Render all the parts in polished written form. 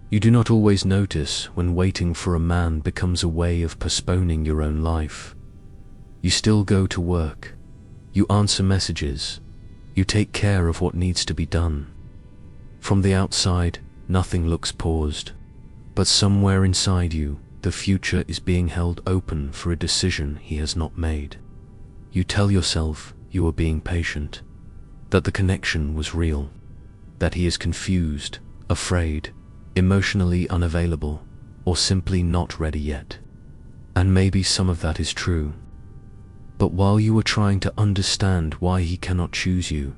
You do not always notice when waiting for a man becomes a way of postponing your own life. You still go to work. You answer messages. You take care of what needs to be done. From the outside, nothing looks paused. But somewhere inside you, the future is being held open for a decision he has not made. You tell yourself you are being patient, that the connection was real, that he is confused, afraid, emotionally unavailable, or simply not ready yet. And maybe some of that is true. But while you are trying to understand why he cannot choose you,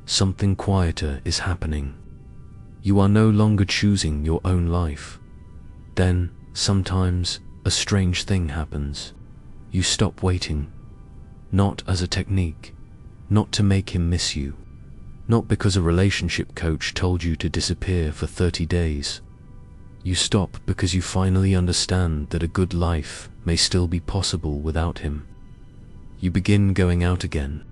something quieter is happening. You are no longer choosing your own life. Then, sometimes, a strange thing happens. You stop waiting. Not as a technique, not to make him miss you, not because a relationship coach told you to disappear for 30 days. You stop because you finally understand that a good life may still be possible without him. You begin going out again.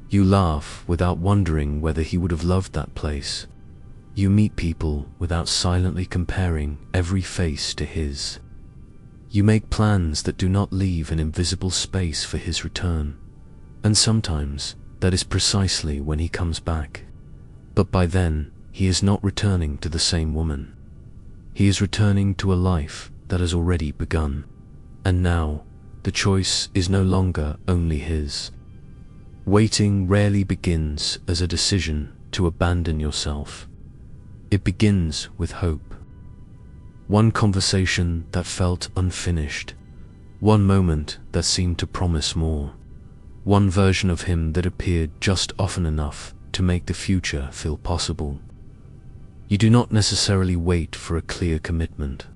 You laugh without wondering whether he would have loved that place. You meet people without silently comparing every face to his. You make plans that do not leave an invisible space for his return. And sometimes that is precisely when he comes back. But by then, he is not returning to the same woman. He is returning to a life that has already begun. And now, the choice is no longer only his. Waiting rarely begins as a decision to abandon yourself. It begins with hope. One conversation that felt unfinished. One moment that seemed to promise more. One version of him that appeared just often enough to make the future feel possible. You do not necessarily wait for a clear commitment.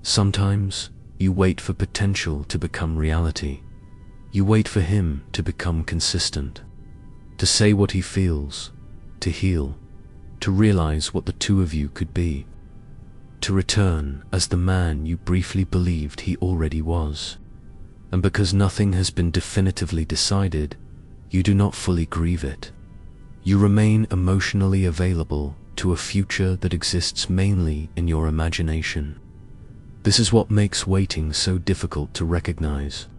Sometimes, you wait for potential to become reality. You wait for him to become consistent, to say what he feels, to heal, to realize what the two of you could be, to return as the man you briefly believed he already was. And because nothing has been definitively decided, you do not fully grieve it. You remain emotionally available to a future that exists mainly in your imagination. This is what makes waiting so difficult to recognize.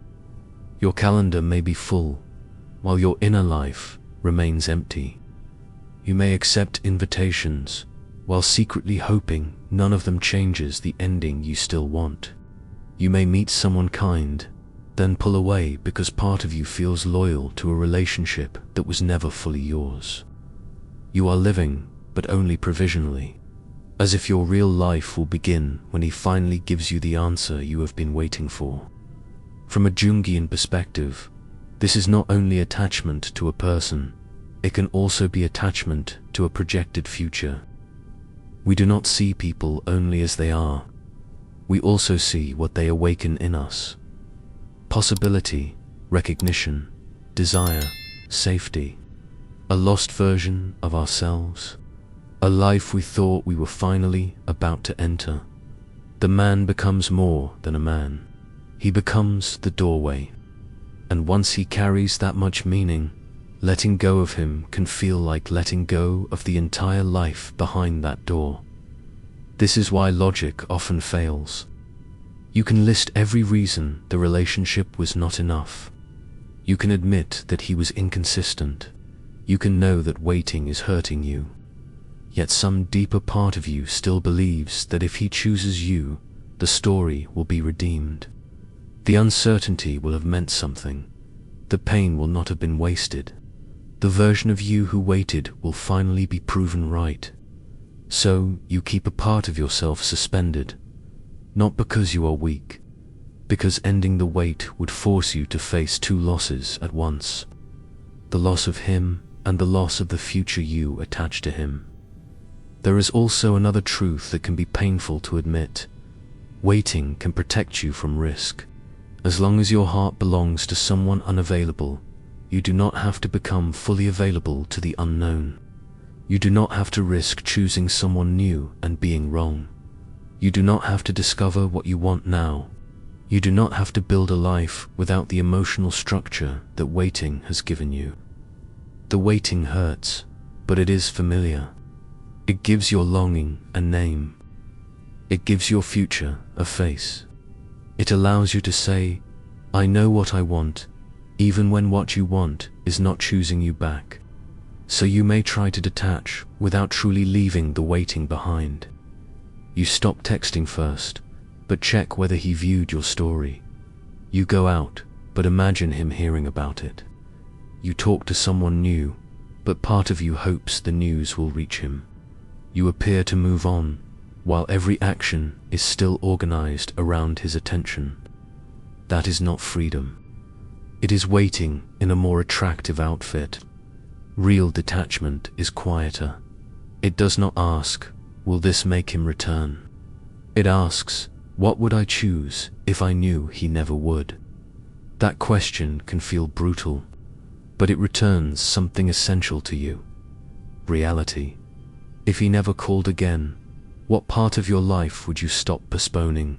Your calendar may be full, while your inner life remains empty. You may accept invitations, while secretly hoping none of them changes the ending you still want. You may meet someone kind, then pull away because part of you feels loyal to a relationship that was never fully yours. You are living, but only provisionally, as if your real life will begin when he finally gives you the answer you have been waiting for. From a Jungian perspective, this is not only attachment to a person, it can also be attachment to a projected future. We do not see people only as they are. We also see what they awaken in us. Possibility, recognition, desire, safety, a lost version of ourselves, a life we thought we were finally about to enter. The man becomes more than a man. He becomes the doorway. And once he carries that much meaning, letting go of him can feel like letting go of the entire life behind that door. This is why logic often fails. You can list every reason the relationship was not enough. You can admit that he was inconsistent. You can know that waiting is hurting you. Yet some deeper part of you still believes that if he chooses you, the story will be redeemed. The uncertainty will have meant something. The pain will not have been wasted. The version of you who waited will finally be proven right. So you keep a part of yourself suspended. Not because you are weak, because ending the wait would force you to face two losses at once. The loss of him and the loss of the future you attached to him. There is also another truth that can be painful to admit. Waiting can protect you from risk. As long as your heart belongs to someone unavailable, you do not have to become fully available to the unknown. You do not have to risk choosing someone new and being wrong. You do not have to discover what you want now. You do not have to build a life without the emotional structure that waiting has given you. The waiting hurts, but it is familiar. It gives your longing a name. It gives your future a face. It allows you to say, I know what I want, even when what you want is not choosing you back. So you may try to detach without truly leaving the waiting behind. You stop texting first, but check whether he viewed your story. You go out, but imagine him hearing about it. You talk to someone new, but part of you hopes the news will reach him. You appear to move on, while every action is still organized around his attention. That is not freedom. It is waiting in a more attractive outfit. Real detachment is quieter. It does not ask, will this make him return? It asks, what would I choose if I knew he never would? That question can feel brutal, but it returns something essential to you. Reality. If he never called again, what part of your life would you stop postponing?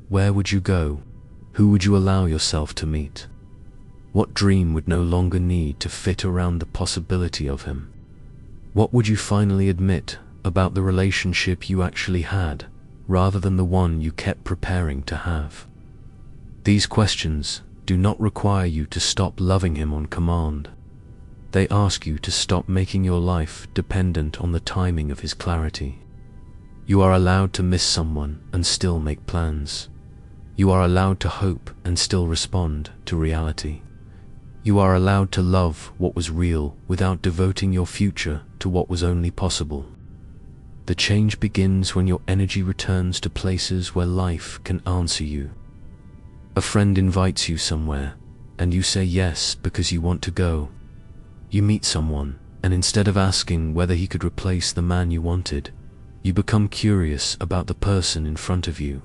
Where would you go? Who would you allow yourself to meet? What dream would no longer need to fit around the possibility of him? What would you finally admit about the relationship you actually had, rather than the one you kept preparing to have? These questions do not require you to stop loving him on command. They ask you to stop making your life dependent on the timing of his clarity. You are allowed to miss someone and still make plans. You are allowed to hope and still respond to reality. You are allowed to love what was real without devoting your future to what was only possible. The change begins when your energy returns to places where life can answer you. A friend invites you somewhere, and you say yes because you want to go. You meet someone, and instead of asking whether he could replace the man you wanted, you become curious about the person in front of you.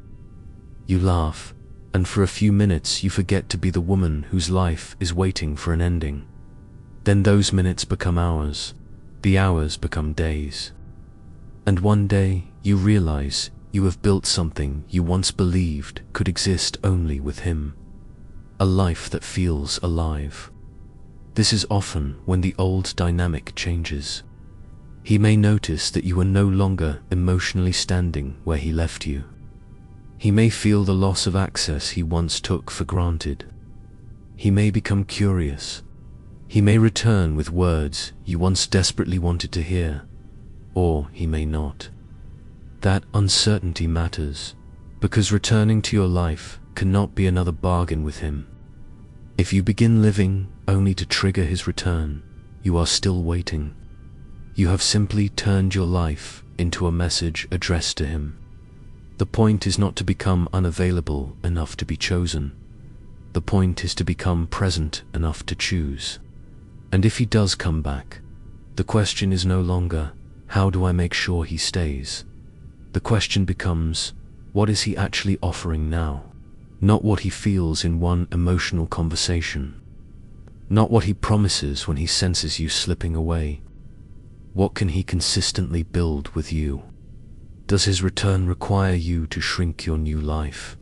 You laugh, and for a few minutes you forget to be the woman whose life is waiting for an ending. Then those minutes become hours, the hours become days. And one day you realize you have built something you once believed could exist only with him. A life that feels alive. This is often when the old dynamic changes. He may notice that you are no longer emotionally standing where he left you. He may feel the loss of access he once took for granted. He may become curious. He may return with words you once desperately wanted to hear, or he may not. That uncertainty matters, because returning to your life cannot be another bargain with him. If you begin living only to trigger his return, you are still waiting. You have simply turned your life into a message addressed to him. The point is not to become unavailable enough to be chosen. The point is to become present enough to choose. And if he does come back, the question is no longer, how do I make sure he stays? The question becomes, what is he actually offering now? Not what he feels in one emotional conversation. Not what he promises when he senses you slipping away. What can he consistently build with you? Does his return require you to shrink your new life?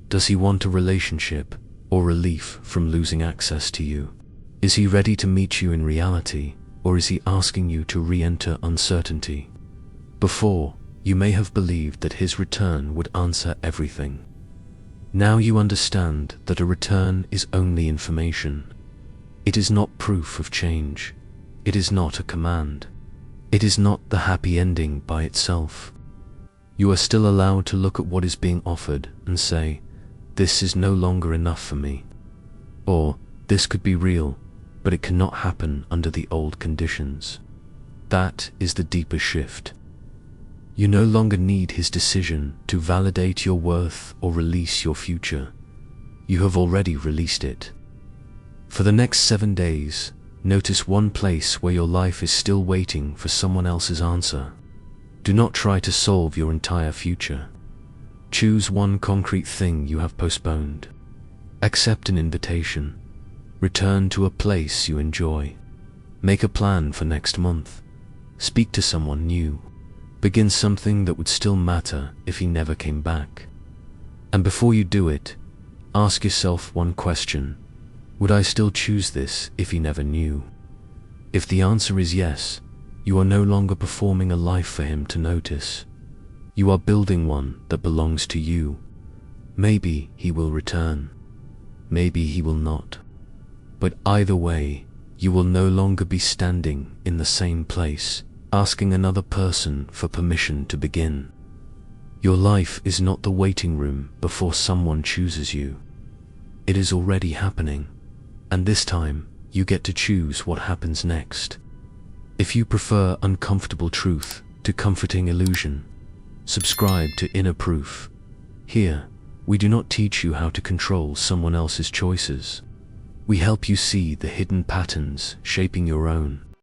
Does he want a relationship or relief from losing access to you? Is he ready to meet you in reality, or is he asking you to re-enter uncertainty? Before, you may have believed that his return would answer everything. Now you understand that a return is only information. It is not proof of change. It is not a command. It is not the happy ending by itself. You are still allowed to look at what is being offered and say, this is no longer enough for me. Or, this could be real, but it cannot happen under the old conditions. That is the deeper shift. You no longer need his decision to validate your worth or release your future. You have already released it. For the next 7 days, notice one place where your life is still waiting for someone else's answer. Do not try to solve your entire future. Choose one concrete thing you have postponed. Accept an invitation. Return to a place you enjoy. Make a plan for next month. Speak to someone new. Begin something that would still matter if he never came back. And before you do it, ask yourself one question. Would I still choose this if he never knew? If the answer is yes, you are no longer performing a life for him to notice. You are building one that belongs to you. Maybe he will return. Maybe he will not. But either way, you will no longer be standing in the same place, asking another person for permission to begin. Your life is not the waiting room before someone chooses you. It is already happening, and this time you get to choose what happens next. If you prefer uncomfortable truth to comforting illusion, subscribe to Inner Proof. Here, we do not teach you how to control someone else's choices. We help you see the hidden patterns shaping your own.